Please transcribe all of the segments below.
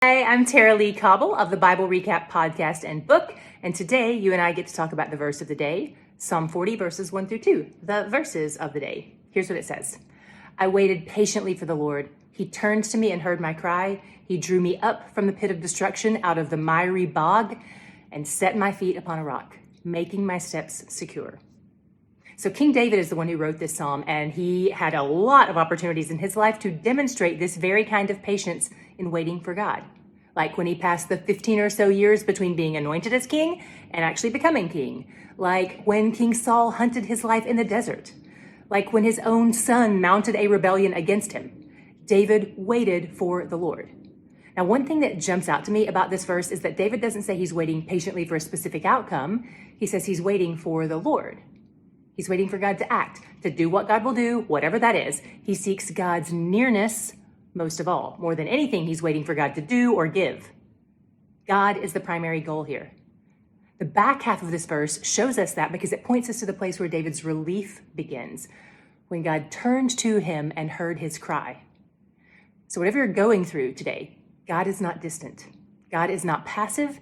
Hi, I'm Tara Lee Cobble of the Bible Recap podcast and book, and today you and I get to talk about the verse of the day, Psalm 40 verses 1 through 2, the verses of the day. Here's what it says. I waited patiently for the Lord. He turned to me and heard my cry. He drew me up from the pit of destruction out of the miry bog and set my feet upon a rock, making my steps secure. So King David is the one who wrote this psalm, and he had a lot of opportunities in his life to demonstrate this very kind of patience in waiting for God. Like when he passed the 15 or so years between being anointed as king and actually becoming king. Like when King Saul hunted his life in the desert. Like when his own son mounted a rebellion against him. David waited for the Lord. Now, one thing that jumps out to me about this verse is that David doesn't say he's waiting patiently for a specific outcome. He says he's waiting for the Lord. He's waiting for God to act, to do what God will do, whatever that is. He seeks God's nearness most of all. More than anything, he's waiting for God to do or give. God is the primary goal here. The back half of this verse shows us that because it points us to the place where David's relief begins, when God turned to him and heard his cry. So whatever you're going through today, God is not distant. God is not passive.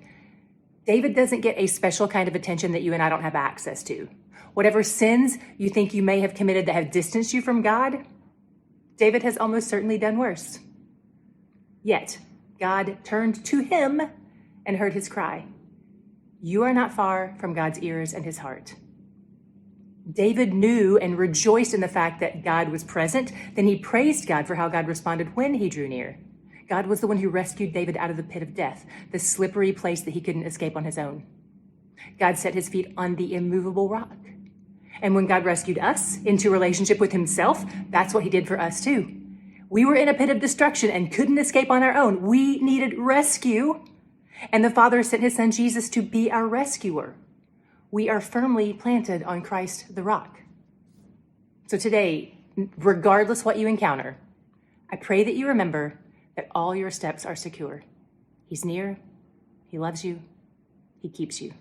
David doesn't get a special kind of attention that you and I don't have access to. Whatever sins you think you may have committed that have distanced you from God, David has almost certainly done worse. Yet, God turned to him and heard his cry. You are not far from God's ears and his heart. David knew and rejoiced in the fact that God was present. Then he praised God for how God responded when he drew near. God was the one who rescued David out of the pit of death, the slippery place that he couldn't escape on his own. God set his feet on the immovable rock. And when God rescued us into relationship with himself, that's what he did for us too. We were in a pit of destruction and couldn't escape on our own. We needed rescue. And the Father sent his son Jesus to be our rescuer. We are firmly planted on Christ the rock. So today, regardless what you encounter, I pray that you remember that all your steps are secure. He's near. He loves you. He keeps you.